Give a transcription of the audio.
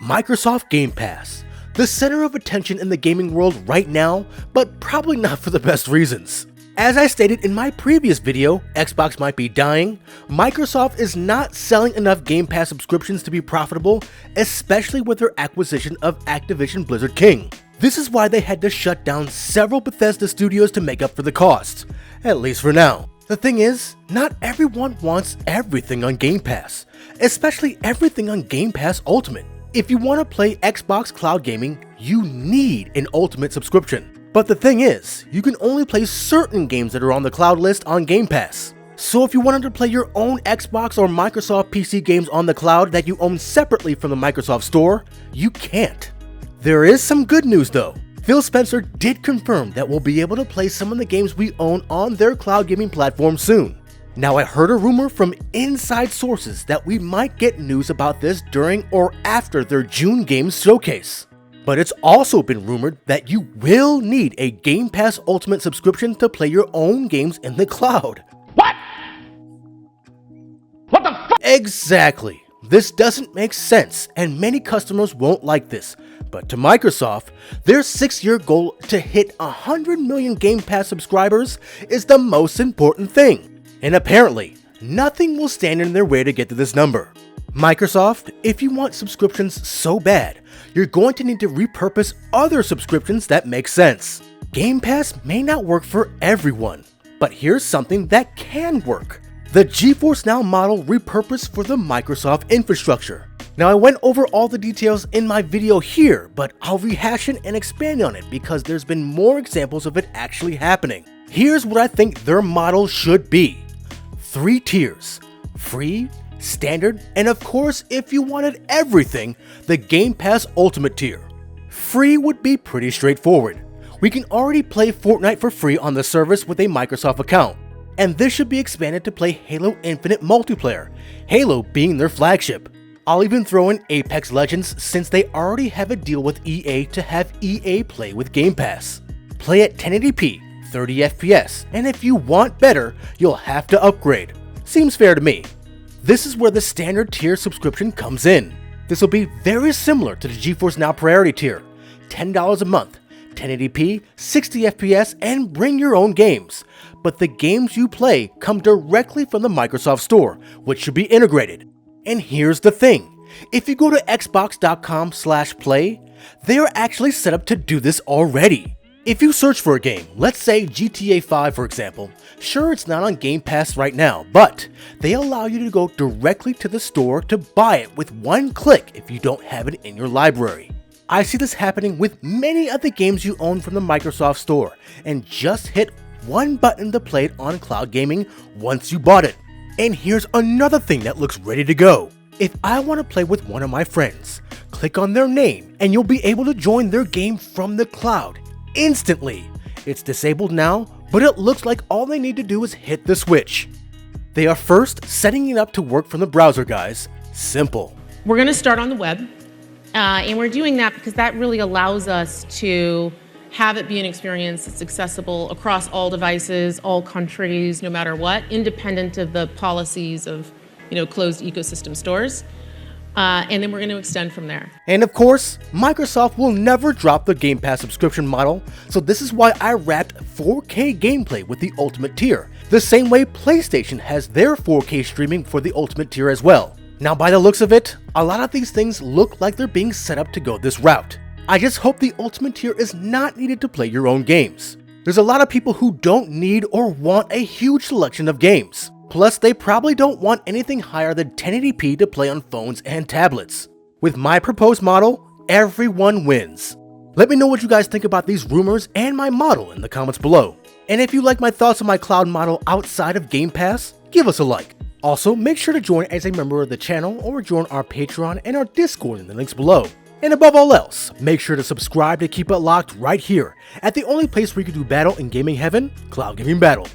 Microsoft Game Pass, the center of attention in the gaming world right now, but probably not for the best reasons. As I stated in my previous video, Xbox might be dying. Microsoft is not selling enough Game Pass subscriptions to be profitable, especially with their acquisition of Activision Blizzard King. This is why they had to shut down several Bethesda studios to make up for the cost, at least for now. The thing is, not everyone wants everything on Game Pass, especially everything on Game Pass Ultimate. If you want to play Xbox cloud gaming, you need an Ultimate subscription. But the thing is, you can only play certain games that are on the cloud list on Game Pass. So if you wanted to play your own Xbox or Microsoft PC games on the cloud that you own separately from the Microsoft Store, you can't. There is some good news though. Phil Spencer did confirm that we'll be able to play some of the games we own on their cloud gaming platform soon. Now, I heard a rumor from inside sources that we might get news about this during or after their June Games showcase. But it's also been rumored that you will need a Game Pass Ultimate subscription to play your own games in the cloud. What? What the fuck? Exactly. This doesn't make sense, and many customers won't like this. But to Microsoft, their 6-year goal to hit 100 million Game Pass subscribers is the most important thing. And apparently, nothing will stand in their way to get to this number. Microsoft, if you want subscriptions so bad, you're going to need to repurpose other subscriptions that make sense. Game Pass may not work for everyone, but here's something that can work. The GeForce Now model repurposed for the Microsoft infrastructure. Now, I went over all the details in my video here, but I'll rehash it and expand on it because there's been more examples of it actually happening. Here's what I think their model should be. 3 tiers: free, standard, and of course, if you wanted everything, the Game Pass Ultimate tier. Free would be pretty straightforward. We can already play Fortnite for free on the service with a Microsoft account, and this should be expanded to play Halo Infinite multiplayer, Halo being their flagship. I'll even throw in Apex Legends since they already have a deal with EA to have EA play with Game Pass. Play at 1080p, 30 FPS, and if you want better, you'll have to upgrade. Seems fair to me. This is where the standard tier subscription comes in. This will be very similar to the GeForce Now Priority tier, $10 a month, 1080p, 60 FPS, and bring your own games. But the games you play come directly from the Microsoft Store, which should be integrated. And here's the thing, if you go to xbox.com/play, they are actually set up to do this already. If you search for a game, let's say GTA 5 for example, sure it's not on Game Pass right now, but they allow you to go directly to the store to buy it with one click if you don't have it in your library. I see this happening with many of the games you own from the Microsoft Store, and just hit one button to play it on cloud gaming once you bought it. And here's another thing that looks ready to go. If I want to play with one of my friends, click on their name and you'll be able to join their game from the cloud instantly. It's disabled now, but it looks like all they need to do is hit the switch. They are first setting it up to work from the browser, guys. Simple. We're going to start on the web, and we're doing that because that really allows us to have it be an experience that's accessible across all devices, all countries, no matter what, independent of the policies of, closed ecosystem stores. And then we're going to extend from there. And of course, Microsoft will never drop the Game Pass subscription model, so this is why I wrapped 4K gameplay with the Ultimate tier, the same way PlayStation has their 4K streaming for the Ultimate tier as well. Now, by the looks of it, a lot of these things look like they're being set up to go this route. I just hope the Ultimate tier is not needed to play your own games. There's a lot of people who don't need or want a huge selection of games. Plus, they probably don't want anything higher than 1080p to play on phones and tablets. With my proposed model, everyone wins. Let me know what you guys think about these rumors and my model in the comments below. And if you like my thoughts on my cloud model outside of Game Pass, give us a like. Also, make sure to join as a member of the channel or join our Patreon and our Discord in the links below. And above all else, make sure to subscribe to keep it locked right here at the only place where you can do battle in gaming heaven, Cloud Gaming Battle.